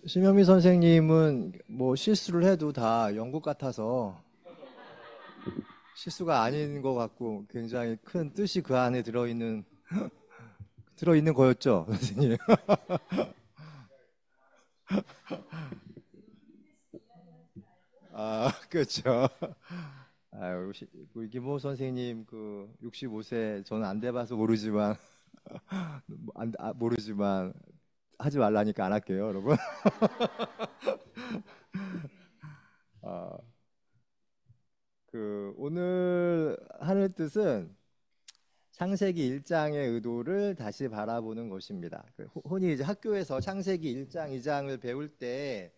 심영미 선생님은 뭐 실수를 해도 다 영국 같아서 실수가 아닌 것 같고 굉장히 큰 뜻이 그 안에 들어있는 거였죠, 선생님. 아, 그렇죠. 우리 김호 선생님 그 65세 저는 안 돼봐서 모르지만 모르지만 하지 말라니까 안 할게요, 여러분. 아, 그 오늘 하는 뜻은 창세기 1장의 의도를 다시 바라보는 것입니다. 흔히 이제 학교에서 창세기 1장, 2장을 배울 때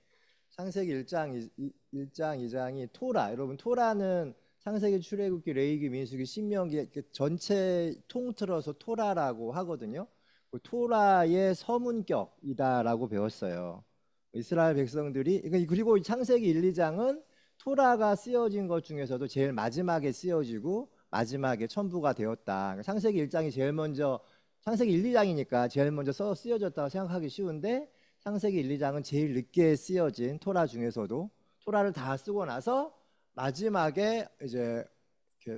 창세기 1장, 2장이 토라. 여러분 토라는 창세기, 출애굽기, 레위기, 민수기, 신명기 이렇게 전체 통틀어서 토라라고 하거든요. 그 토라의 서문격이다라고 배웠어요. 이스라엘 백성들이 그리고 창세기 1, 2장은 토라가 쓰여진 것 중에서도 제일 마지막에 쓰여지고 마지막에 첨부가 되었다. 창세기 1장이 제일 먼저 창세기 1, 2장이니까 제일 먼저 쓰여졌다고 생각하기 쉬운데 창세기 1, 2장은 제일 늦게 쓰여진 토라 중에서도 토라를 다 쓰고 나서 마지막에 이제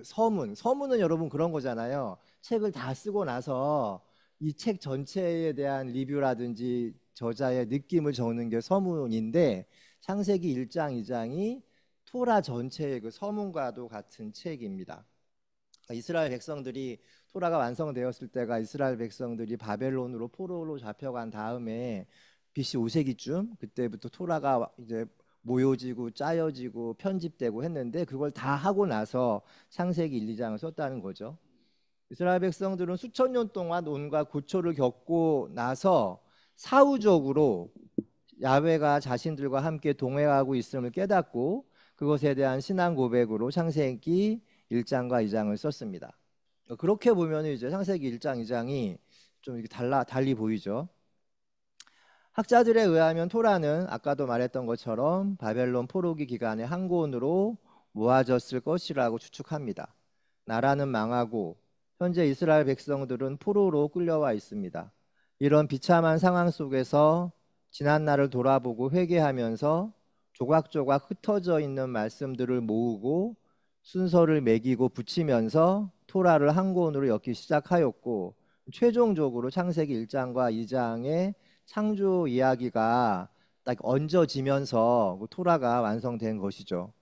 서문은 여러분 그런 거잖아요. 책을 다 쓰고 나서 이 책 전체에 대한 리뷰라든지 저자의 느낌을 적는 게 서문인데 창세기 1장, 2장이 토라 전체의 그 서문과도 같은 책입니다. 이스라엘 백성들이 토라가 완성되었을 때가 이스라엘 백성들이 바벨론으로 포로로 잡혀간 다음에 BC 5세기쯤 그때부터 토라가 이제 모여지고 짜여지고 편집되고 했는데 그걸 다 하고 나서 창세기 1, 2장을 썼다는 거죠. 이스라엘 백성들은 수천 년 동안 온갖 고초를 겪고 나서 사후적으로 야훼가 자신들과 함께 동행하고 있음을 깨닫고 그것에 대한 신앙 고백으로 창세기 1장과 2장을 썼습니다. 그렇게 보면 이제 창세기 1장, 2장이 좀 이렇게 달리 보이죠. 학자들에 의하면 토라는 아까도 말했던 것처럼 바벨론 포로기 기간에 한 권으로 모아졌을 것이라고 추측합니다. 나라는 망하고 현재 이스라엘 백성들은 포로로 끌려와 있습니다. 이런 비참한 상황 속에서 지난 날을 돌아보고 회개하면서 조각조각 흩어져 있는 말씀들을 모으고 순서를 매기고 붙이면서 토라를 한 권으로 엮기 시작하였고 최종적으로 창세기 1장과 2장의 창조 이야기가 딱 얹어지면서 토라가 완성된 것이죠.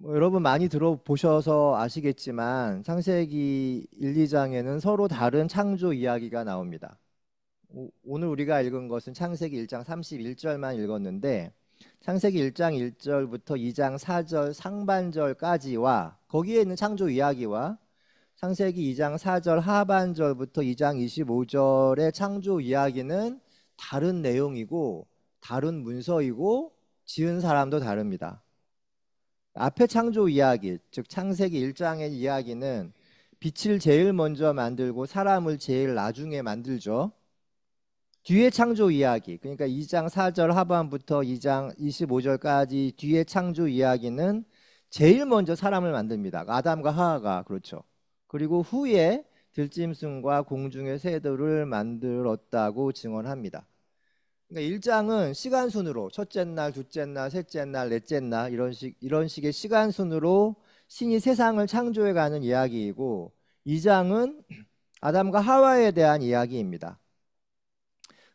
여러분 많이 들어보셔서 아시겠지만 창세기 1, 2장에는 서로 다른 창조 이야기가 나옵니다. 오늘 우리가 읽은 것은 창세기 1장 31절만 읽었는데 창세기 1장 1절부터 2장 4절 상반절까지와 거기에 있는 창조 이야기와 창세기 2장 4절 하반절부터 2장 25절의 창조 이야기는 다른 내용이고 다른 문서이고 지은 사람도 다릅니다. 앞에 창조 이야기, 즉 창세기 1장의 이야기는 빛을 제일 먼저 만들고 사람을 제일 나중에 만들죠. 뒤에 창조 이야기, 그러니까 2장 4절 하반부터 2장 25절까지 뒤에 창조 이야기는 제일 먼저 사람을 만듭니다. 아담과 하와가 그렇죠. 그리고 후에 들짐승과 공중의 새들을 만들었다고 증언합니다. 그러니까 1장은 시간 순으로 첫째 날, 둘째 날, 셋째 날, 넷째 날 이런 식의 시간 순으로 신이 세상을 창조해가는 이야기이고 2장은 아담과 하와에 대한 이야기입니다.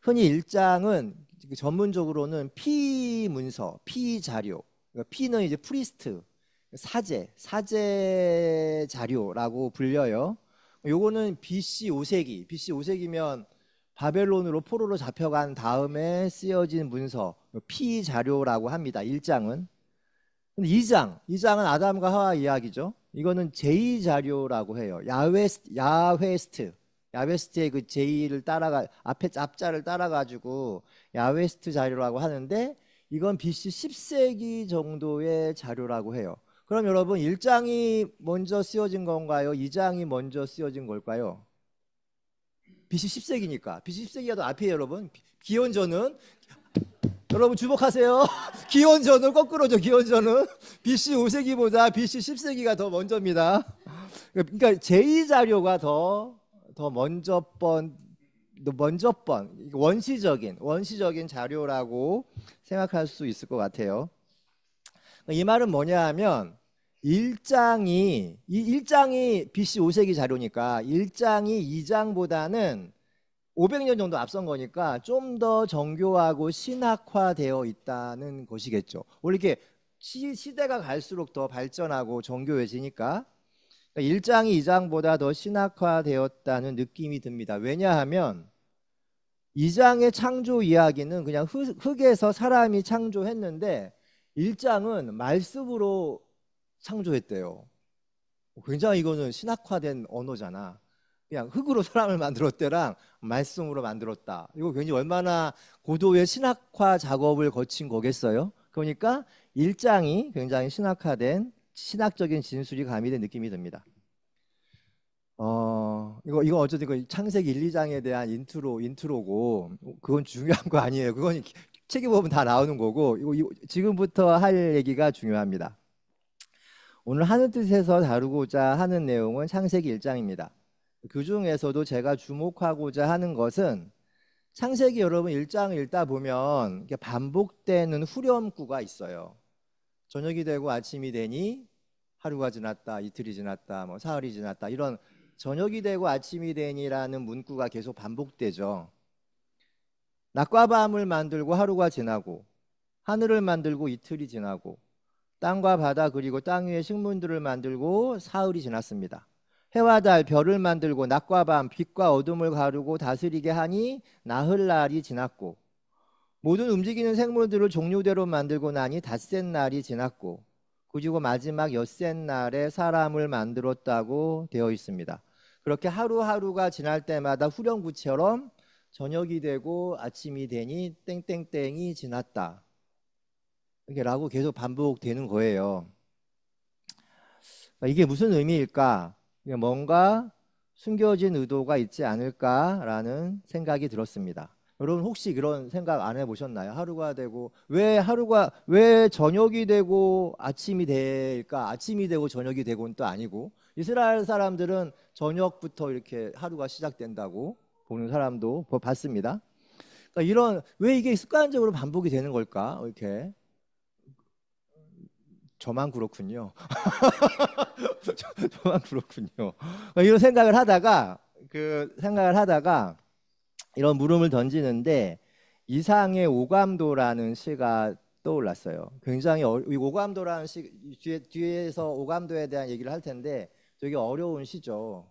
흔히 1장은 전문적으로는 피 문서, 피 자료, 그러니까 피는 이제 프리스트, 사제 자료라고 불려요. 요거는 BC 5세기면 바벨론으로 포로로 잡혀간 다음에 쓰여진 문서, 피 자료라고 합니다. 1장은. 근데 2장은 아담과 하와 이야기죠. 이거는 제2 자료라고 해요. 야웨스트의 그 제2를 앞에 앞자를 따라가지고 야웨스트 자료라고 하는데 이건 BC 10세기 정도의 자료라고 해요. 그럼 여러분 1장이 먼저 쓰여진 건가요? 2장이 먼저 쓰여진 걸까요? BC 10세기니까. BC 10세기가 더 앞이에요, 여러분. 기원전은 여러분 주목하세요. 기원전은 거꾸로죠. 기원전은 BC 5세기보다 BC 10세기가 더 먼저입니다. 그러니까 제2자료가 더 먼저 먼저 번 원시적인 자료라고 생각할 수 있을 것 같아요. 이 말은 뭐냐 하면 이 일장이 BC 5세기 자료니까 일장이 2장보다는 500년 정도 앞선 거니까 좀 더 정교하고 신학화되어 있다는 것이겠죠. 원래 이렇게 시대가 갈수록 더 발전하고 정교해지니까 1장이 2장보다 더 신학화되었다는 느낌이 듭니다. 왜냐하면 2장의 창조 이야기는 그냥 흙에서 사람이 창조했는데 1장은 말씀으로 창조했대요. 굉장히 이거는 신학화된 언어잖아. 그냥 흙으로 사람을 만들었대랑 말씀으로 만들었다. 이거 굉장히 얼마나 고도의 신학화 작업을 거친 거겠어요? 그러니까 1장이 굉장히 신학화된 신학적인 진술이 가미된 느낌이 듭니다. 이거 어쨌든 이거 창세기 1, 2장에 대한 인트로고 그건 중요한 거 아니에요. 그건 책에 보면 다 나오는 거고 이거 지금부터 할 얘기가 중요합니다. 오늘 하늘뜻에서 다루고자 하는 내용은 창세기 1장입니다. 그 중에서도 제가 주목하고자 하는 것은 창세기 여러분 1장을 읽다 보면 반복되는 후렴구가 있어요. 저녁이 되고 아침이 되니 하루가 지났다, 이틀이 지났다, 뭐 사흘이 지났다 이런 저녁이 되고 아침이 되니라는 문구가 계속 반복되죠. 낮과 밤을 만들고 하루가 지나고 하늘을 만들고 이틀이 지나고 땅과 바다 그리고 땅 위의 식물들을 만들고 사흘이 지났습니다. 해와 달, 별을 만들고 낮과 밤, 빛과 어둠을 가르고 다스리게 하니 나흘날이 지났고 모든 움직이는 생물들을 종류대로 만들고 나니 닷새 날이 지났고 그리고 마지막 엿새 날에 사람을 만들었다고 되어 있습니다. 그렇게 하루하루가 지날 때마다 후렴구처럼 저녁이 되고 아침이 되니 땡땡땡이 지났다. 이렇게 라고 계속 반복되는 거예요. 이게 무슨 의미일까? 뭔가 숨겨진 의도가 있지 않을까라는 생각이 들었습니다. 여러분 혹시 그런 생각 안 해보셨나요? 하루가 되고 왜 저녁이 되고 아침이 될까? 아침이 되고 저녁이 되고는 또 아니고 이스라엘 사람들은 저녁부터 이렇게 하루가 시작된다고 보는 사람도 봤습니다. 그러니까 왜 이게 습관적으로 반복이 되는 걸까? 이렇게 저만 그렇군요. 저만 그렇군요. 이런 생각을 하다가 이런 물음을 던지는데 이상의 오감도라는 시가 떠올랐어요. 굉장히 이 오감도라는 시 뒤에서 오감도에 대한 얘기를 할 텐데 되게 어려운 시죠.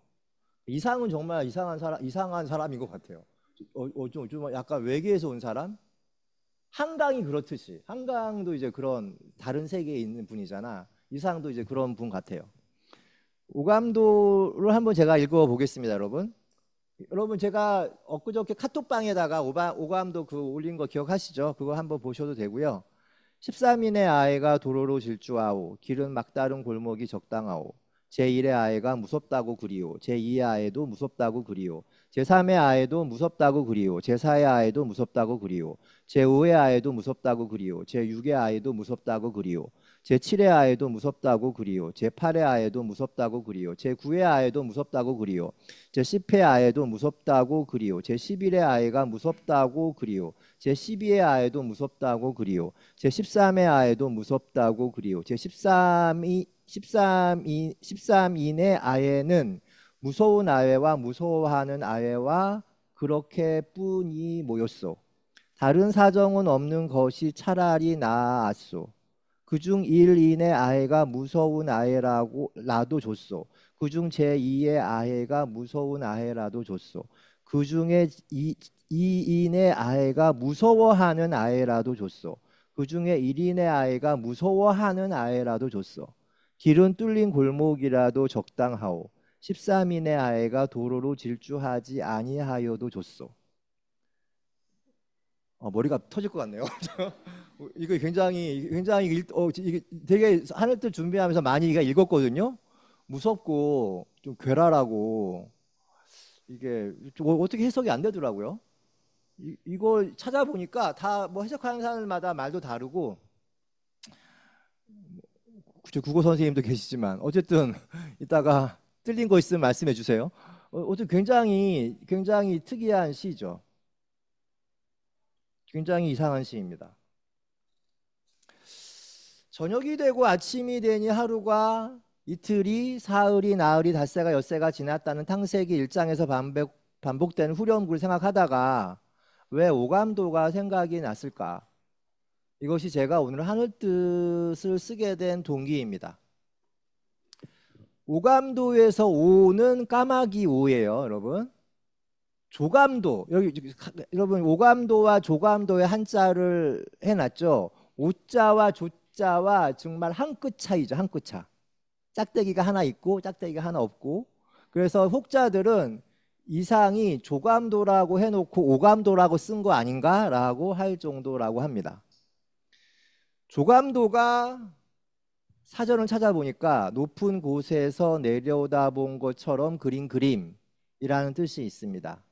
이상은 정말 이상한 사람인 것 같아요. 좀 약간 외계에서 온 사람? 한강이 그렇듯이 한강도 이제 그런 다른 세계에 있는 분이잖아. 이상도 이제 그런 분 같아요. 오감도를 한번 제가 읽어보겠습니다, 여러분. 여러분 제가 엊그저께 카톡방에다가 오감도 그 올린 거 기억하시죠? 그거 한번 보셔도 되고요. 13인의 아이가 도로로 질주하오. 길은 막다른 골목이 적당하오. 제1의 아이가 무섭다고 그리오. 제2의 아이도 무섭다고 그리오. 제3의 아이도 무섭다고 그리오. 제4의 아이도 무섭다고 그리오. 제5의 아이도 무섭다고 그리오. 제6의 아이도 무섭다고 그리오. 제7의 아이도 무섭다고 그리오. 제8의 아이도 무섭다고 그리오. 제9의 아이도 무섭다고 그리오. 제10의 아이도 무섭다고 그리오. 제11의 아이가 무섭다고 그리오. 제12의 아이도 무섭다고 그리오. 제13의 아이도 무섭다고 그리오. 제13인의 아이는 무서운 아이와 무서워하는 아이와 그렇게 뿐이 모였소. 다른 사정은 없는 것이 차라리 나았소. 그중 1인의 아이가 무서운 아이라도 줬소. 그중 제2의 아이가 무서운 아이라도 줬소. 그중에 2인의 아이가 무서워하는 아이라도 줬소. 그중에 1인의 아이가 무서워하는 아이라도 줬소. 길은 뚫린 골목이라도 적당하오. 13인의 아이가 도로로 질주하지 아니하여도 줬소. 머리가 터질 것 같네요. 이거 굉장히 이게 되게 하늘뜻 준비하면서 많이 읽었거든요. 무섭고 좀 괴랄하고 이게 좀 어떻게 해석이 안 되더라고요. 이걸 찾아보니까 다 뭐 해석하는 사람마다 말도 다르고 국어 선생님도 계시지만 어쨌든 이따가 틀린 거 있으면 말씀해 주세요. 어떻게 굉장히 특이한 시죠. 굉장히 이상한 시입니다. 저녁이 되고 아침이 되니 하루가 이틀이 사흘이 나흘이 닷새가 엿새가 지났다는 탕세기 1장에서 반복되는 후렴구를 생각하다가 왜 오감도가 생각이 났을까? 이것이 제가 오늘 하늘뜻을 쓰게 된 동기입니다. 오감도에서 오는 까마귀 오예요, 여러분. 조감도, 여러분 오감도와 조감도의 한자를 해놨죠. 오자와 조자와 정말 한 끗 차이죠, 한 끗 차. 짝대기가 하나 있고 짝대기가 하나 없고. 그래서 혹자들은 이상이 조감도라고 해놓고 오감도라고 쓴 거 아닌가라고 할 정도라고 합니다. 조감도가 사전을 찾아보니까 높은 곳에서 내려다본 것처럼 그린 그림이라는 뜻이 있습니다.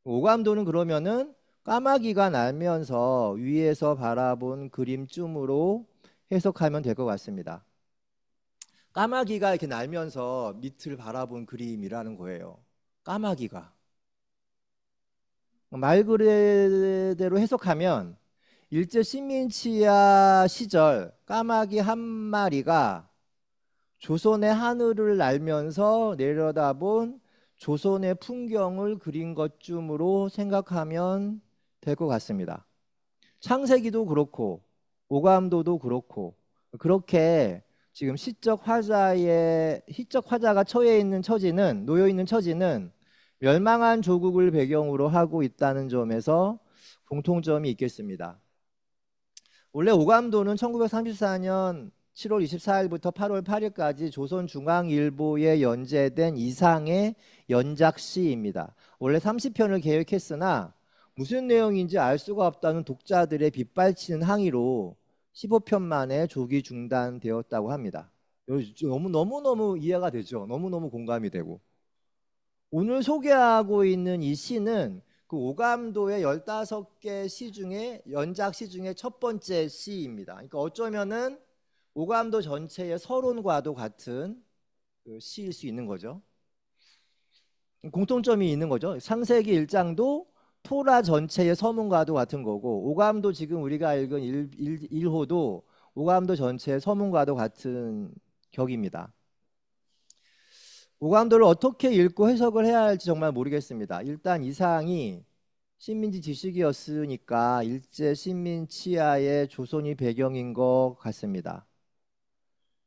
오감도는 그러면은 까마귀가 날면서 위에서 바라본 그림쯤으로 해석하면 될 것 같습니다. 까마귀가 이렇게 날면서 밑을 바라본 그림이라는 거예요. 까마귀가. 말 그대로 해석하면 일제 식민지하 시절 까마귀 한 마리가 조선의 하늘을 날면서 내려다본 조선의 풍경을 그린 것쯤으로 생각하면 될 것 같습니다. 창세기도 그렇고 오감도도 그렇고 그렇게 지금 시적 화자가 놓여 있는 처지는 멸망한 조국을 배경으로 하고 있다는 점에서 공통점이 있겠습니다. 원래 오감도는 1934년 7월 24일부터 8월 8일까지 조선중앙일보에 연재된 이상의 연작시입니다. 원래 30편을 계획했으나 무슨 내용인지 알 수가 없다는 독자들의 빗발치는 항의로 15편 만에 조기 중단되었다고 합니다. 너무너무 이해가 되죠. 너무너무 공감이 되고. 오늘 소개하고 있는 이 시는 그 오감도의 15개 시 중에 연작시 중에 첫 번째 시입니다. 그러니까 어쩌면은 오감도 전체의 서론과도 같은 그 시일 수 있는 거죠. 공통점이 있는 거죠. 창세기 1장도 토라 전체의 서문과도 같은 거고 오감도 지금 우리가 읽은 1호도 오감도 전체의 서문과도 같은 격입니다. 오감도를 어떻게 읽고 해석을 해야 할지 정말 모르겠습니다. 일단 이상이 식민지 지식이었으니까 일제 식민 치하의 조선이 배경인 것 같습니다.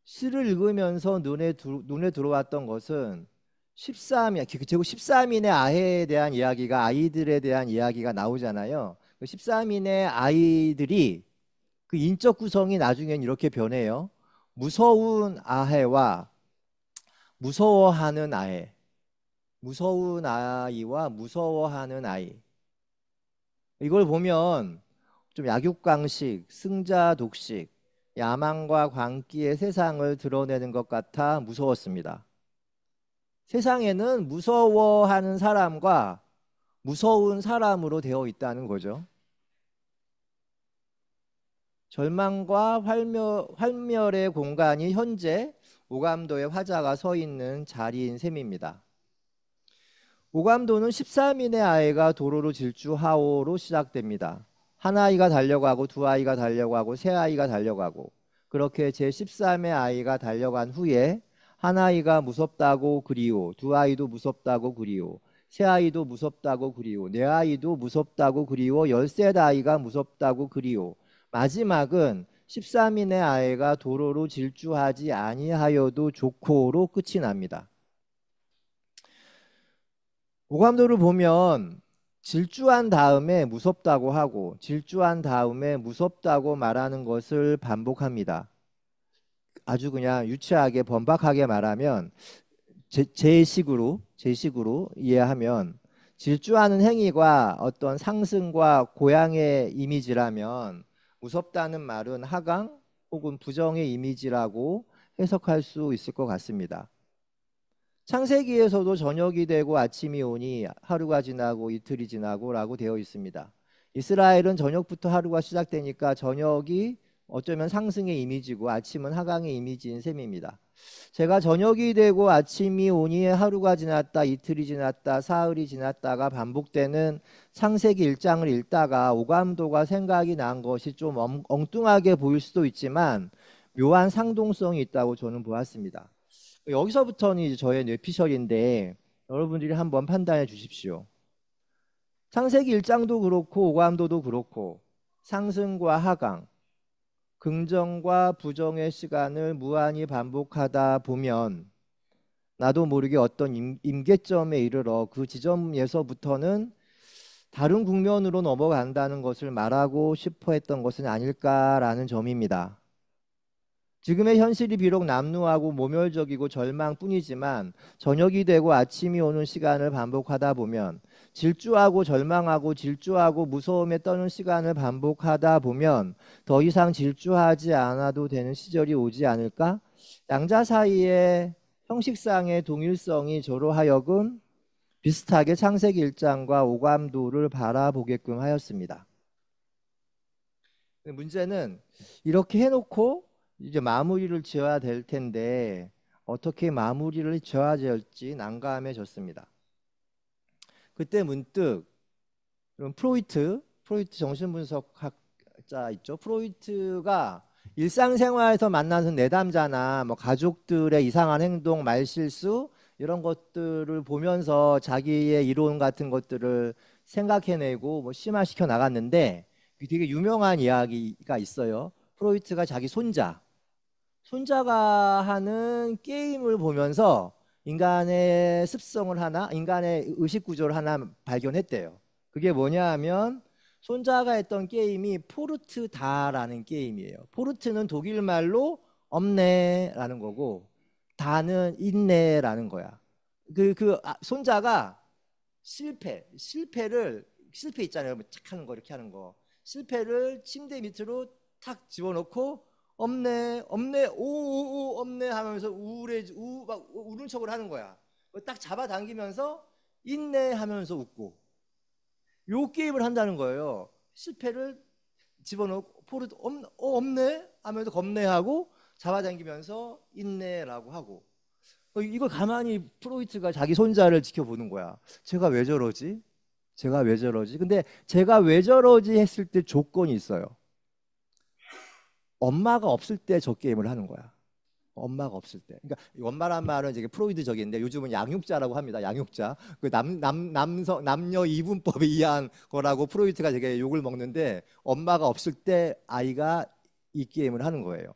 시를 읽으면서 눈에 들어왔던 것은 제국 13인의 아해에 대한 이야기가 아이들에 대한 이야기가 나오잖아요. 그 13인의 아이들이 그 인적 구성이 나중엔 이렇게 변해요. 무서운 아해와 무서워하는 아해, 무서운 아이와 무서워하는 아이. 이걸 보면 좀 약육강식, 승자독식, 야망과 광기의 세상을 드러내는 것 같아 무서웠습니다. 세상에는 무서워하는 사람과 무서운 사람으로 되어 있다는 거죠. 절망과 활멸의 공간이 현재 오감도의 화자가 서 있는 자리인 셈입니다. 오감도는 13인의 아이가 도로로 질주하오로 시작됩니다. 한 아이가 달려가고 두 아이가 달려가고 세 아이가 달려가고 그렇게 제13의 아이가 달려간 후에 한 아이가 무섭다고 그리오, 두 아이도 무섭다고 그리오, 세 아이도 무섭다고 그리오, 네 아이도 무섭다고 그리오, 13 아이가 무섭다고 그리오. 마지막은 13인의 아이가 도로로 질주하지 아니하여도 좋고로 끝이 납니다. 오감도를 보면 질주한 다음에 무섭다고 하고 질주한 다음에 무섭다고 말하는 것을 반복합니다. 아주 그냥 유치하게 번박하게 말하면 제 식으로 이해하면 질주하는 행위가 어떤 상승과 고양의 이미지라면 무섭다는 말은 하강 혹은 부정의 이미지라고 해석할 수 있을 것 같습니다. 창세기에서도 저녁이 되고 아침이 오니 하루가 지나고 이틀이 지나고 라고 되어 있습니다. 이스라엘은 저녁부터 하루가 시작되니까 저녁이 어쩌면 상승의 이미지고 아침은 하강의 이미지인 셈입니다. 제가 저녁이 되고 아침이 오니 하루가 지났다, 이틀이 지났다, 사흘이 지났다가 반복되는 창세기 1장을 읽다가 오감도가 생각이 난 것이 좀 엉뚱하게 보일 수도 있지만 묘한 상동성이 있다고 저는 보았습니다. 여기서부터는 이제 저의 뇌피셜인데 여러분들이 한번 판단해 주십시오. 창세기 1장도 그렇고 오감도도 그렇고 상승과 하강, 긍정과 부정의 시간을 무한히 반복하다 보면 나도 모르게 어떤 임계점에 이르러 그 지점에서부터는 다른 국면으로 넘어간다는 것을 말하고 싶어 했던 것은 아닐까라는 점입니다. 지금의 현실이 비록 남루하고 모멸적이고 절망뿐이지만 저녁이 되고 아침이 오는 시간을 반복하다 보면 질주하고 절망하고 질주하고 무서움에 떠는 시간을 반복하다 보면 더 이상 질주하지 않아도 되는 시절이 오지 않을까? 양자 사이에 형식상의 동일성이 저로 하여금 비슷하게 창세기 1장과 오감도를 바라보게끔 하였습니다. 문제는 이렇게 해놓고 이제 마무리를 지어야 될 텐데 어떻게 마무리를 지어야 될지 난감해졌습니다. 그때 문득 프로이트 정신분석학자 있죠. 프로이트가 일상생활에서 만나는 내담자나 뭐 가족들의 이상한 행동, 말실수 이런 것들을 보면서 자기의 이론 같은 것들을 생각해내고 뭐 심화시켜 나갔는데 되게 유명한 이야기가 있어요. 프로이트가 자기 손자가 하는 게임을 보면서 인간의 습성을 하나, 인간의 의식 구조를 하나 발견했대요. 그게 뭐냐 하면 손자가 했던 게임이 포르트다라는 게임이에요. 포르트는 독일 말로 없네라는 거고 다는 있네라는 거야. 손자가 실패 있잖아요. 착 하는 거 이렇게 하는 거. 실패를 침대 밑으로 탁 집어넣고 없네 오 없네 하면서 막 우는 척을 하는 거야. 딱 잡아당기면서 있네 하면서 웃고 요 게임을 한다는 거예요. 실패를 집어넣고 포르도 없네 하면서 겁내하고 잡아당기면서 있네라고 하고 이걸 가만히 프로이트가 자기 손자를 지켜보는 거야. 제가 왜 저러지? 근데 제가 왜 저러지 했을 때 조건이 있어요. 엄마가 없을 때 저 게임을 하는 거야. 엄마가 없을 때. 그러니까 엄마란 말은 이제 프로이드적인데 요즘은 양육자라고 합니다. 양육자. 그 남녀 이분법에 의한 거라고 프로이트가 되게 욕을 먹는데 엄마가 없을 때 아이가 이 게임을 하는 거예요.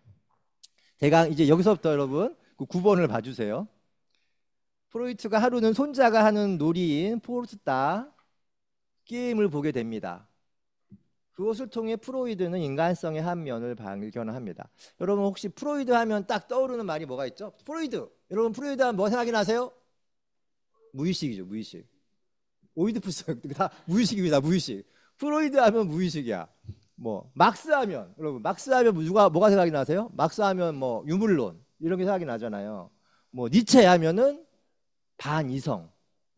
대강 이제 여기서부터 여러분 그 9번을 봐주세요. 프로이트가 하루는 손자가 하는 놀이인 포르투다 게임을 보게 됩니다. 그것을 통해 프로이드는 인간성의 한 면을 발견합니다. 여러분 혹시 프로이드 하면 딱 떠오르는 말이 뭐가 있죠? 프로이드. 여러분 프로이드 하면 뭐 생각이 나세요? 무의식이죠. 무의식. 오이디푸스 다 무의식입니다. 무의식. 프로이드 하면 무의식이야. 뭐 막스 하면 여러분 막스 하면 뭐가 생각이 나세요? 막스 하면 뭐 유물론 이런 게 생각이 나잖아요. 뭐 니체 하면은 반이성.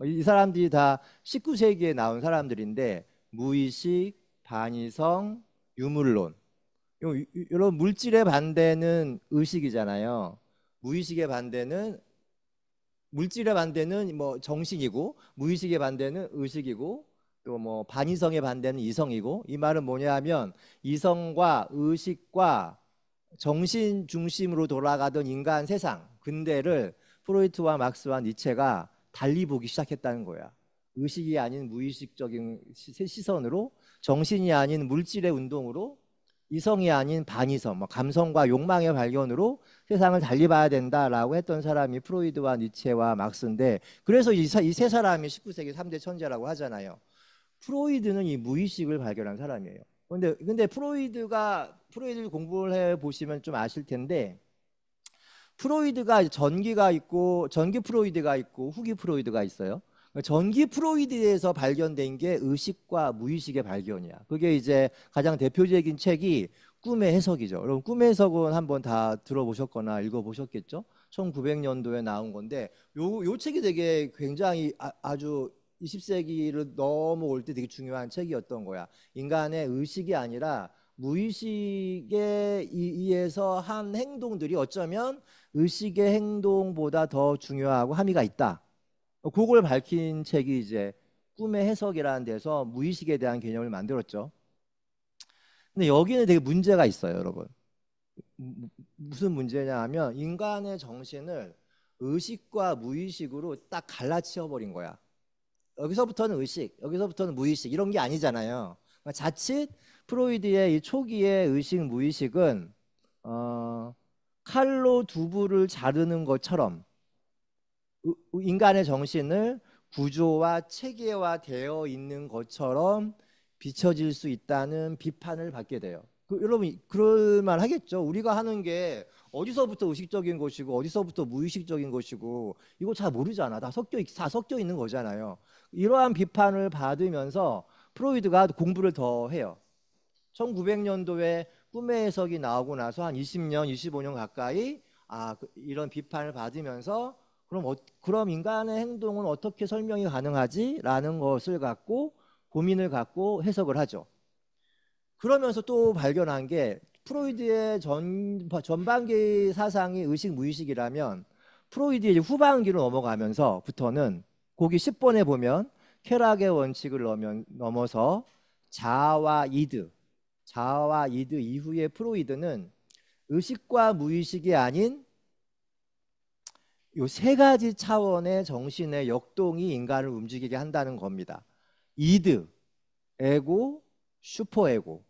이 사람들이 다 19세기에 나온 사람들인데 무의식, 반이성, 유물론. 이런 물질의 반대는 의식이잖아요. 물질의 반대는 뭐 정신이고 무의식의 반대는 의식이고 또 뭐 반이성의 반대는 이성이고 이 말은 뭐냐 하면 이성과 의식과 정신 중심으로 돌아가던 인간 세상 근대를 프로이트와 막스와 니체가 달리 보기 시작했다는 거야. 의식이 아닌 무의식적인 시선으로 정신이 아닌 물질의 운동으로 이성이 아닌 반이성, 감성과 욕망의 발견으로 세상을 달리 봐야 된다라고 했던 사람이 프로이드와 니체와 막스인데 그래서 이 세 사람이 19세기 3대 천재라고 하잖아요. 프로이드는 이 무의식을 발견한 사람이에요. 근데 프로이드 공부를 해 보시면 좀 아실 텐데 프로이드가 전기가 있고 전기 프로이드가 있고 후기 프로이드가 있어요. 전기 프로이드에서 발견된 게 의식과 무의식의 발견이야. 그게 이제 가장 대표적인 책이 꿈의 해석이죠. 여러분 꿈의 해석은 한번 다 들어보셨거나 읽어보셨겠죠? 1900년도에 나온 건데 요 책이 되게 굉장히 아주 20세기를 넘어올 때 되게 중요한 책이었던 거야. 인간의 의식이 아니라 무의식에 의해서 한 행동들이 어쩌면 의식의 행동보다 더 중요하고 함의가 있다. 그걸 밝힌 책이 이제 꿈의 해석이라는 데서 무의식에 대한 개념을 만들었죠. 근데 여기는 되게 문제가 있어요, 여러분. 무슨 문제냐 하면 인간의 정신을 의식과 무의식으로 딱 갈라치워 버린 거야. 여기서부터는 의식, 여기서부터는 무의식 이런 게 아니잖아요. 그러니까 자칫 프로이드의 이 초기의 의식 무의식은 칼로 두부를 자르는 것처럼 인간의 정신을 구조와 체계화되어 있는 것처럼 비춰질 수 있다는 비판을 받게 돼요. 여러분 그럴만 하겠죠. 우리가 하는 게 어디서부터 의식적인 것이고 어디서부터 무의식적인 것이고 이거 잘 모르잖아. 다 섞여 있는 거잖아요. 이러한 비판을 받으면서 프로이드가 공부를 더 해요. 1900년도에 꿈의 해석이 나오고 나서 한 20년, 25년 가까이 이런 비판을 받으면서 그럼 인간의 행동은 어떻게 설명이 가능하지? 라는 것을 갖고 고민을 갖고 해석을 하죠. 그러면서 또 발견한 게 프로이드의 전반기 사상이 의식 무의식이라면 프로이드의 후반기로 넘어가면서부터는 거기 10번에 보면 쾌락의 원칙을 넘어서 자아와 이드 이후에 프로이드는 의식과 무의식이 아닌 요 세 가지 차원의 정신의 역동이 인간을 움직이게 한다는 겁니다. 이드, 에고, 슈퍼에고.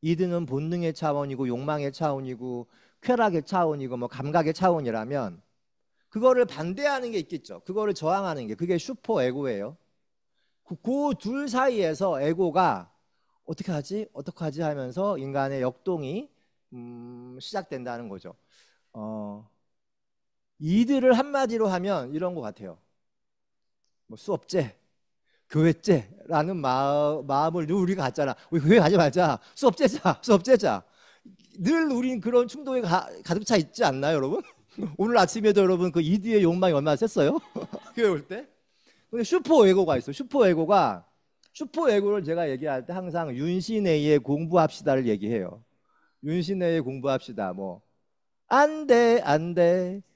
이드는 본능의 차원이고 욕망의 차원이고 쾌락의 차원이고 뭐 감각의 차원이라면 그거를 반대하는 게 있겠죠. 그거를 저항하는 게 그게 슈퍼에고예요. 그 둘 사이에서 에고가 어떻게 하지 하면서 인간의 역동이 시작된다는 거죠. 이들을 한마디로 하면 이런 것 같아요. 뭐 수업제, 교회제라는 마음을 늘 우리가 갖잖아. 우리 교회 가지 말자. 수업제자. 늘 우린 그런 충동이 가득 차 있지 않나요, 여러분? 오늘 아침에도 여러분 그 이드의 욕망이 얼마나 셌어요? 교회 올 때. 근데 슈퍼에고가 있어. 슈퍼에고를 제가 얘기할 때 항상 윤신혜의 공부합시다를 얘기해요. 윤신혜의 공부합시다. 뭐 안 돼.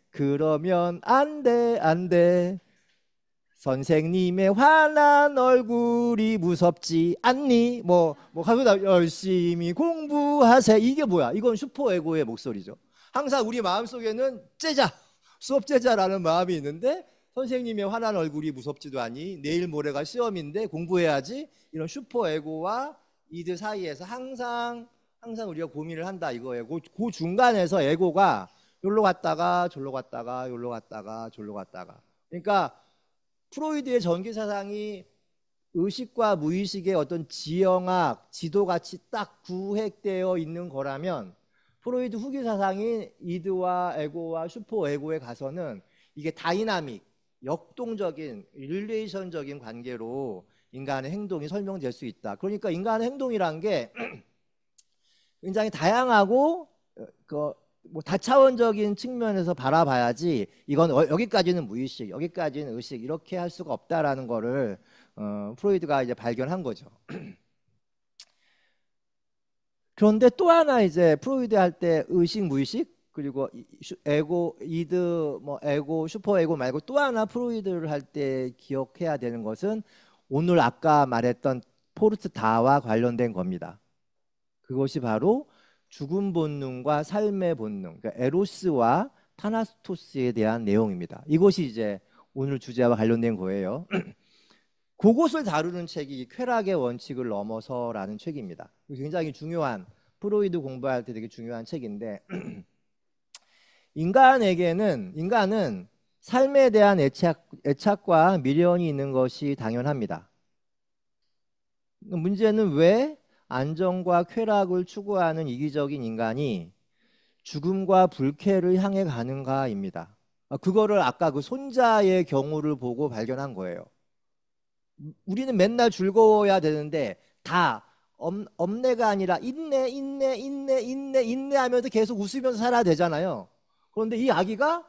그러면 안 돼. 선생님의 환한 얼굴이 무섭지 않니? 뭐 하고 열심히 공부하세요. 이게 뭐야? 이건 슈퍼에고의 목소리죠. 항상 우리 마음속에는 수업제자라는 마음이 있는데 선생님의 환한 얼굴이 무섭지도 않니? 내일 모레가 시험인데 공부해야지. 이런 슈퍼에고와 이들 사이에서 항상 우리가 고민을 한다 이거예요. 그 중간에서 에고가 여기로 갔다가 절로 갔다가 여기로 갔다가 절로 갔다가. 그러니까 프로이드의 전기 사상이 의식과 무의식의 어떤 지형학, 지도같이 딱 구획되어 있는 거라면 프로이드 후기 사상이 이드와 에고와 슈퍼에고에 가서는 이게 다이나믹, 역동적인, 릴레이션적인 관계로 인간의 행동이 설명될 수 있다. 그러니까 인간의 행동이란 게 굉장히 다양하고 뭐 다차원적인 측면에서 바라봐야지 이건 여기까지는 무의식, 여기까지는 의식 이렇게 할 수가 없다라는 거를 프로이드가 이제 발견한 거죠. 그런데 또 하나 이제 프로이드 할 때 의식, 무의식 그리고 에고, 이드, 뭐 에고, 슈퍼에고 말고 또 하나 프로이드를 할 때 기억해야 되는 것은 오늘 아까 말했던 포르트 다와 관련된 겁니다. 그것이 바로 죽음 본능과 삶의 본능, 그러니까 에로스와 타나스토스에 대한 내용입니다. 이것이 이제 오늘 주제와 관련된 거예요. 그것을 다루는 책이 쾌락의 원칙을 넘어서라는 책입니다. 굉장히 중요한 프로이드 공부할 때 되게 중요한 책인데 인간은 삶에 대한 애착과 미련이 있는 것이 당연합니다. 문제는 왜 안정과 쾌락을 추구하는 이기적인 인간이 죽음과 불쾌를 향해 가는가입니다. 그거를 아까 그 손자의 경우를 보고 발견한 거예요. 우리는 맨날 즐거워야 되는데 다 엄내가 아니라 인내 하면서 계속 웃으면서 살아야 되잖아요. 그런데 이 아기가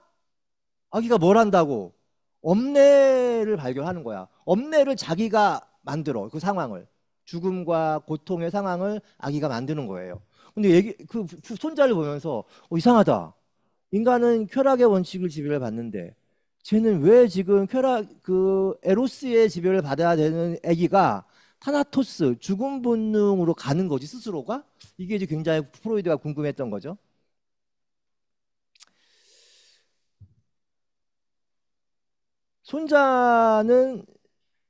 뭘 한다고? 엄내를 발견하는 거야. 엄내를 자기가 만들어 그 상황을. 죽음과 고통의 상황을 아기가 만드는 거예요. 근데 그 손자를 보면서 이상하다. 인간은 쾌락의 원칙을 지배를 받는데 쟤는 왜 지금 에로스의 지배를 받아야 되는 아기가 타나토스 죽음 본능으로 가는 거지 스스로가? 이게 이제 굉장히 프로이드가 궁금했던 거죠. 손자는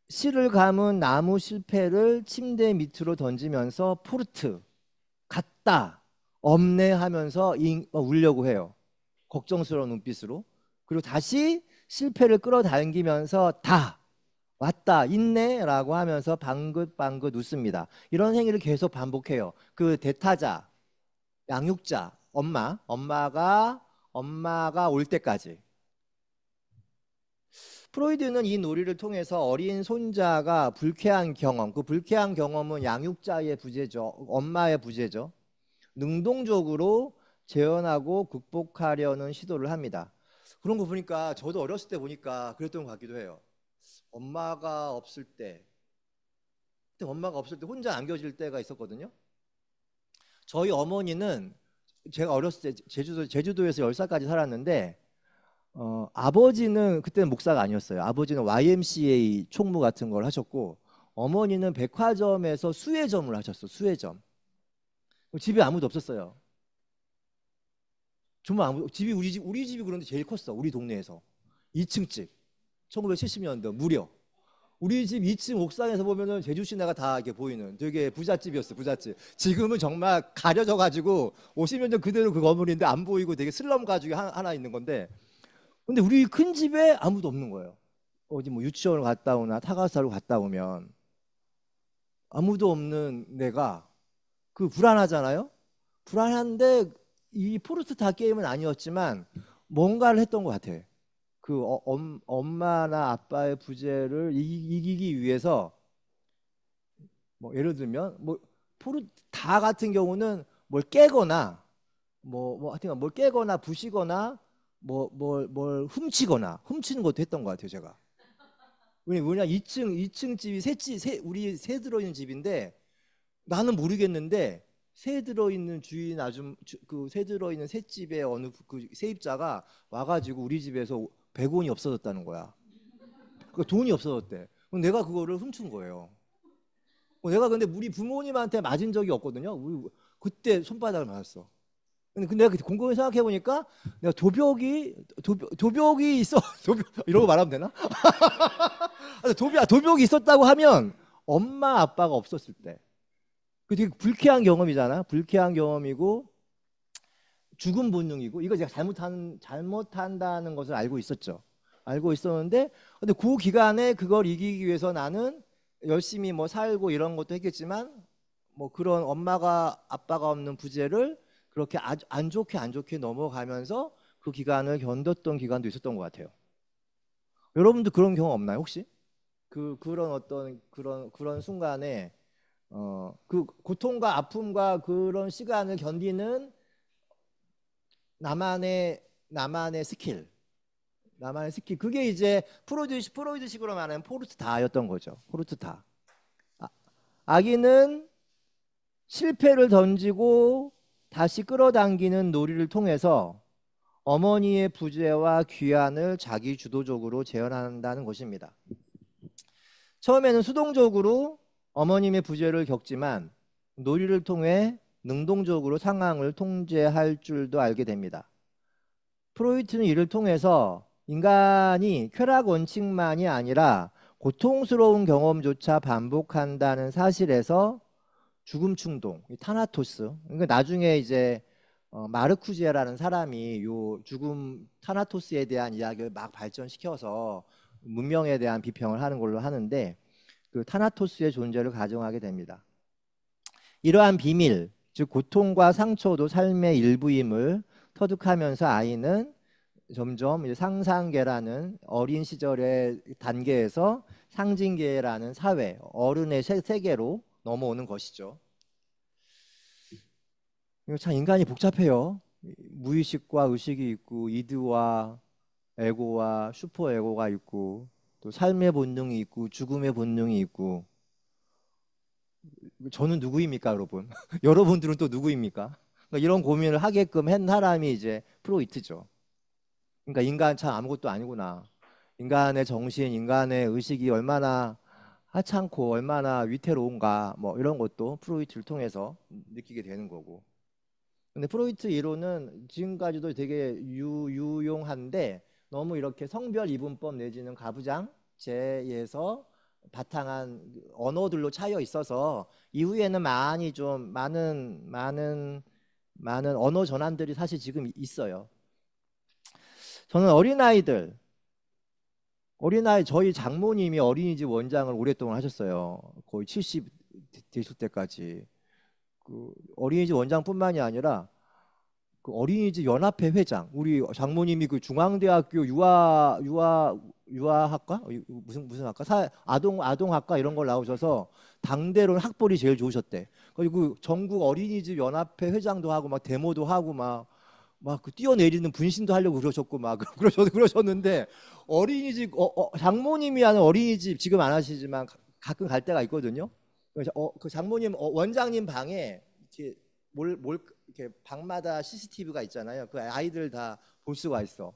실을 감은 나무 실패를 침대 밑으로 던지면서 포르트 갔다 없네 하면서 울려고 해요. 걱정스러운 눈빛으로. 그리고 다시 실패를 끌어당기면서 다 왔다 있네 라고 하면서 방긋방긋 웃습니다. 이런 행위를 계속 반복해요. 그 대타자 양육자 엄마가 올 때까지. 프로이드는 이 놀이를 통해서 어린 손자가 불쾌한 경험, 그 불쾌한 경험은 양육자의 부재죠. 엄마의 부재죠. 능동적으로 재현하고 극복하려는 시도를 합니다. 그런 거 보니까 저도 어렸을 때 보니까 그랬던 것 같기도 해요. 엄마가 없을 때, 그때 엄마가 없을 때 혼자 안겨질 때가 있었거든요. 저희 어머니는 제가 어렸을 때 제주도에서 10살까지 살았는데 아버지는 그때는 목사가 아니었어요. 아버지는 YMCA 총무 같은 걸 하셨고 어머니는 백화점에서 수혜점을 하셨어. 수혜점. 집에 아무도 없었어요. 정말 집이 우리 집이 그런데 제일 컸어. 우리 동네에서 2층 집. 1970년대 무려. 우리 집 2층 옥상에서 보면은 제주 시내가 다 이렇게 보이는 되게 부잣집이었어. 부잣집. 지금은 정말 가려져 가지고 50년 전 그대로 그 건물인데 안 보이고 되게 슬럼 가죽이 하나 있는 건데 근데 우리 큰 집에 아무도 없는 거예요. 어디 뭐 유치원을 갔다 오나 타가사로 갔다 오면 아무도 없는 내가 그 불안하잖아요. 불안한데 이 포르투타 게임은 아니었지만 뭔가를 했던 것 같아. 그 엄마나 아빠의 부재를 이기기 위해서 뭐 예를 들면 뭐 포르타 같은 경우는 뭘 깨거나 하여튼 뭘 깨거나 부시거나 뭘 훔치는 것도 했던 것 같아요 제가. 왜냐 2층 집이 우리 새 들어있는 집인데 나는 모르겠는데 새 들어있는 주인 그 새 들어있는 새집의 어느 그 세입자가 와가지고 우리 집에서 100원이 없어졌다는 거야. 그 돈이 없어졌대. 그럼 내가 그거를 훔친 거예요. 내가 근데 우리 부모님한테 맞은 적이 없거든요. 그때 손바닥을 맞았어. 근데 내가 곰곰이 생각해 보니까 내가 도벽이 있어. 이러고 말하면 되나? 도벽이 있었다고 하면 엄마 아빠가 없었을 때. 그 되게 불쾌한 경험이잖아. 불쾌한 경험이고 죽음 본능이고 이거 제가 잘못한다는 것을 알고 있었죠. 알고 있었는데 근데 그 기간에 그걸 이기기 위해서 나는 열심히 뭐 살고 이런 것도 했겠지만 뭐 그런 엄마가 아빠가 없는 부재를 그렇게 안 좋게 넘어가면서 그 기간을 견뎠던 기간도 있었던 것 같아요. 여러분도 그런 경험 없나요 혹시? 그런 어떤 그런 순간에 그 고통과 아픔과 그런 시간을 견디는 나만의 스킬, 그게 이제 프로이드식으로 말하는 포르투다였던 거죠. 포르투다. 아기는 실패를 던지고 다시 끌어당기는 놀이를 통해서 어머니의 부재와 귀환을 자기 주도적으로 재현한다는 것입니다. 처음에는 수동적으로 어머님의 부재를 겪지만 놀이를 통해 능동적으로 상황을 통제할 줄도 알게 됩니다. 프로이트는 이를 통해서 인간이 쾌락 원칙만이 아니라 고통스러운 경험조차 반복한다는 사실에서 죽음 충동, 타나토스. 그러니까 나중에 이제 마르쿠지에라는 사람이 요 죽음 타나토스에 대한 이야기를 막 발전시켜서 문명에 대한 비평을 하는 걸로 하는데 그 타나토스의 존재를 가정하게 됩니다. 이러한 비밀, 즉 고통과 상처도 삶의 일부임을 터득하면서 아이는 점점 상상계라는 어린 시절의 단계에서 상징계라는 사회, 어른의 세계로 넘어오는 것이죠. 참 인간이 복잡해요. 무의식과 의식이 있고 이드와 에고와 슈퍼에고가 있고 또 삶의 본능이 있고 죽음의 본능이 있고 저는 누구입니까, 여러분? 여러분들은 또 누구입니까? 그러니까 이런 고민을 하게끔 한 사람이 이제 프로이트죠. 그러니까 인간 참 아무것도 아니구나. 인간의 정신, 인간의 의식이 얼마나 하찮고 얼마나 위태로운가, 뭐 이런 것도 프로이트를 통해서 느끼게 되는 거고. 근데 프로이트 이론은 지금까지도 되게 유용한데 너무 이렇게 성별 이분법 내지는 가부장제에서 바탕한 언어들로 차여 있어서 이후에는 많은 언어 전환들이 사실 지금 있어요. 저는 어린아이 저희 장모님이 어린이집 원장을 오랫동안 하셨어요. 거의 70 되실 때까지. 그 어린이집 원장뿐만이 아니라 그 어린이집 연합회 회장, 우리 장모님이 그 중앙대학교 유아학과 무슨 학과 아동학과 이런 걸 나오셔서 당대로 학벌이 제일 좋으셨대. 그리고 전국 어린이집 연합회 회장도 하고 막 데모도 하고 막그 뛰어내리는 분신도 하려고 그러셨고 막 그러셨는데 어린이집 장모님이 하는 어린이집 지금 안 하시지만 가끔 갈 때가 있거든요. 그래서 그 장모님 원장님 방에 이렇게 이렇게 방마다 CCTV가 있잖아요. 그 아이들 다 볼 수가 있어.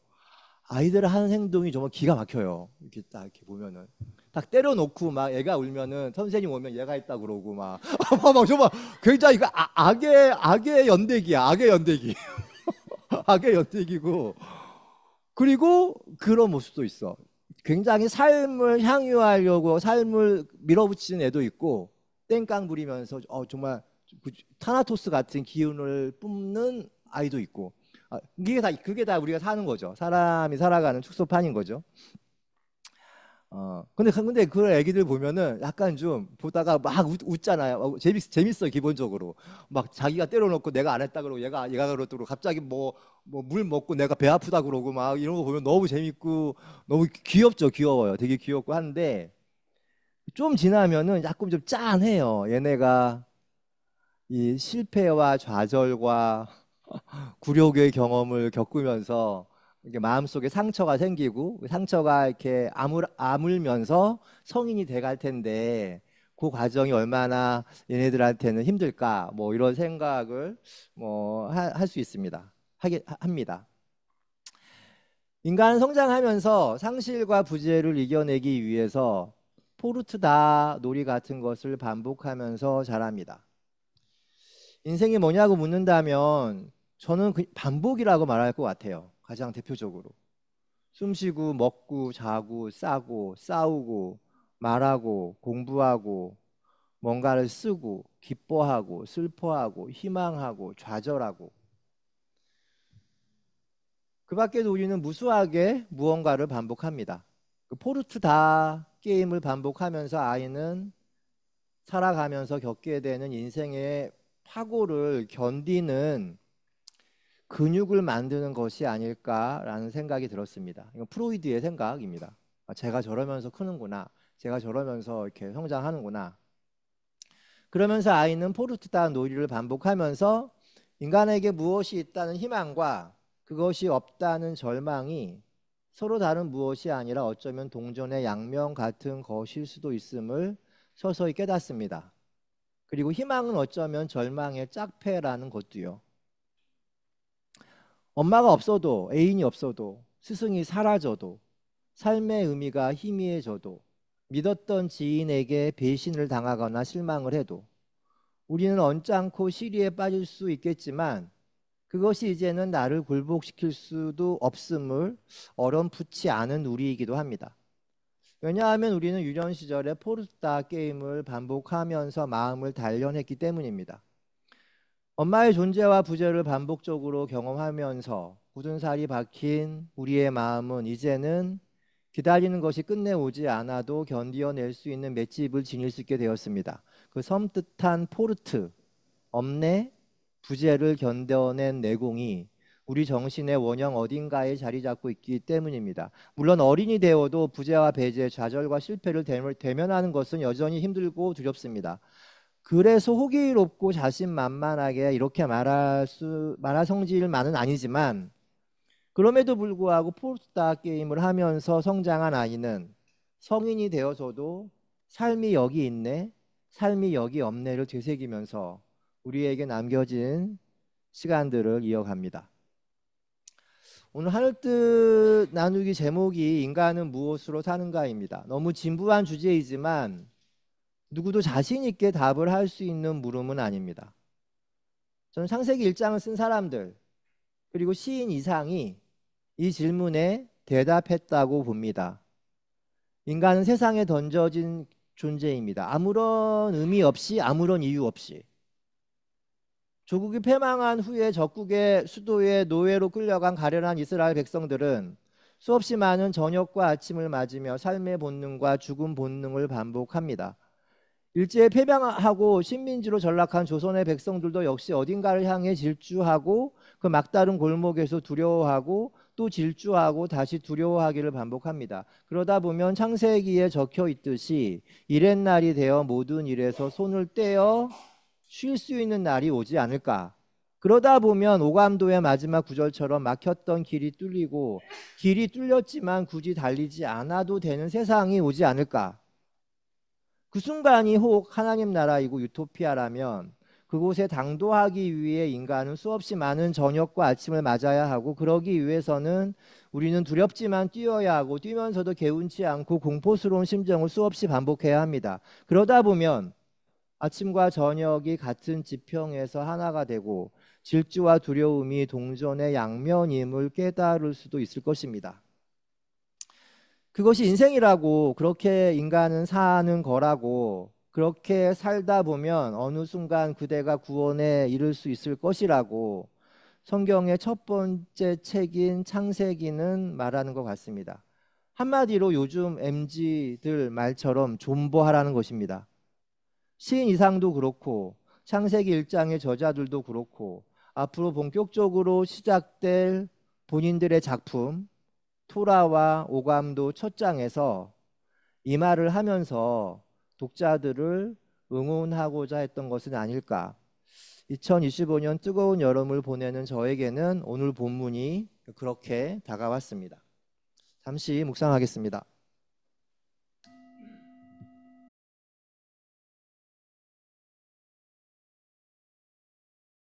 아이들 하는 행동이 정말 기가 막혀요. 이렇게 딱 이렇게 보면은 딱 때려놓고 막 애가 울면은 선생님 오면 얘가 있다 그러고 막 막 정말 굉장히 그 악의 연대기야. 악의 연대기. 악의 연대기고 그리고 그런 모습도 있어. 굉장히 삶을 향유하려고 삶을 밀어붙이는 애도 있고 땡깡 부리면서 정말 타나토스 같은 기운을 뿜는 아이도 있고 그게 다 우리가 사는 거죠. 사람이 살아가는 축소판인 거죠. 근데 그 애기들 보면은 약간 좀 보다가 막 웃잖아요. 재밌어요, 기본적으로. 막 자기가 때려놓고 내가 안 했다 그러고 얘가 그러고 갑자기 뭐 물 먹고 내가 배 아프다 그러고 막 이런 거 보면 너무 재밌고 너무 귀엽죠, 귀여워요. 되게 귀엽고 한데 좀 지나면은 약간 좀 짠해요. 얘네가 이 실패와 좌절과 굴욕의 경험을 겪으면서 이게 마음속에 상처가 생기고 그 상처가 이렇게 아물면서 성인이 돼갈 텐데 그 과정이 얼마나 얘네들한테는 힘들까 뭐 이런 생각을 뭐 할 수 있습니다. 합니다. 인간은 성장하면서 상실과 부재를 이겨내기 위해서 포르투다 놀이 같은 것을 반복하면서 자랍니다. 인생이 뭐냐고 묻는다면 저는 반복이라고 말할 것 같아요. 가장 대표적으로. 숨쉬고 먹고 자고 싸고 싸우고 말하고 공부하고 뭔가를 쓰고 기뻐하고 슬퍼하고 희망하고 좌절하고 그 밖에도 우리는 무수하게 무언가를 반복합니다. 그 포르투다 게임을 반복하면서 아이는 살아가면서 겪게 되는 인생의 파고를 견디는 근육을 만드는 것이 아닐까라는 생각이 들었습니다. 이건 프로이드의 생각입니다. 제가 저러면서 크는구나. 제가 저러면서 이렇게 성장하는구나. 그러면서 아이는 포르투다 놀이를 반복하면서 인간에게 무엇이 있다는 희망과 그것이 없다는 절망이 서로 다른 무엇이 아니라 어쩌면 동전의 양면 같은 것일 수도 있음을 서서히 깨닫습니다. 그리고 희망은 어쩌면 절망의 짝패라는 것도요. 엄마가 없어도 애인이 없어도 스승이 사라져도 삶의 의미가 희미해져도 믿었던 지인에게 배신을 당하거나 실망을 해도 우리는 언짢고 시리에 빠질 수 있겠지만 그것이 이제는 나를 굴복시킬 수도 없음을 어렴풋이 아는 우리이기도 합니다. 왜냐하면 우리는 유년 시절에 포르투다 게임을 반복하면서 마음을 단련했기 때문입니다. 엄마의 존재와 부재를 반복적으로 경험하면서 굳은 살이 박힌 우리의 마음은 이제는 기다리는 것이 끝내 오지 않아도 견디어낼 수 있는 맷집을 지닐 수 있게 되었습니다. 그 섬뜩한 포르트, 엄내, 부재를 견뎌낸 내공이 우리 정신의 원형 어딘가에 자리 잡고 있기 때문입니다. 물론 어린이 되어도 부재와 배제, 좌절과 실패를 대면하는 것은 여전히 힘들고 두렵습니다. 그래서 호기롭고 자신만만하게 이렇게 말할 성질만은 아니지만 그럼에도 불구하고 포르투다 게임을 하면서 성장한 아이는 성인이 되어서도 삶이 여기 있네, 삶이 여기 없네를 되새기면서 우리에게 남겨진 시간들을 이어갑니다. 오늘 하늘뜻 나누기 제목이 인간은 무엇으로 사는가입니다. 너무 진부한 주제이지만 누구도 자신 있게 답을 할 수 있는 물음은 아닙니다. 저는 창세기 1장을 쓴 사람들 그리고 시인 이상이 이 질문에 대답했다고 봅니다. 인간은 세상에 던져진 존재입니다. 아무런 의미 없이, 아무런 이유 없이. 조국이 패망한 후에 적국의 수도에 노예로 끌려간 가련한 이스라엘 백성들은 수없이 많은 저녁과 아침을 맞으며 삶의 본능과 죽음 본능을 반복합니다. 일제에 패망하고 식민지로 전락한 조선의 백성들도 역시 어딘가를 향해 질주하고 그 막다른 골목에서 두려워하고 또 질주하고 다시 두려워하기를 반복합니다. 그러다 보면 창세기에 적혀 있듯이 이렛날이 되어 모든 일에서 손을 떼어 쉴 수 있는 날이 오지 않을까. 그러다 보면 오감도의 마지막 구절처럼 막혔던 길이 뚫리고 길이 뚫렸지만 굳이 달리지 않아도 되는 세상이 오지 않을까. 그 순간이 혹 하나님 나라이고 유토피아라면 그곳에 당도하기 위해 인간은 수없이 많은 저녁과 아침을 맞아야 하고 그러기 위해서는 우리는 두렵지만 뛰어야 하고 뛰면서도 개운치 않고 공포스러운 심정을 수없이 반복해야 합니다. 그러다 보면 아침과 저녁이 같은 지평에서 하나가 되고 질주와 두려움이 동전의 양면임을 깨달을 수도 있을 것입니다. 그것이 인생이라고, 그렇게 인간은 사는 거라고, 그렇게 살다 보면 어느 순간 그대가 구원에 이를 수 있을 것이라고 성경의 첫 번째 책인 창세기는 말하는 것 같습니다. 한마디로 요즘 MZ들 말처럼 존버하라는 것입니다. 시인 이상도 그렇고 창세기 1장의 저자들도 그렇고 앞으로 본격적으로 시작될 본인들의 작품 토라와 오감도 첫 장에서 이 말을 하면서 독자들을 응원하고자 했던 것은 아닐까. 2025년 뜨거운 여름을 보내는 저에게는 오늘 본문이 그렇게 다가왔습니다. 잠시 묵상하겠습니다.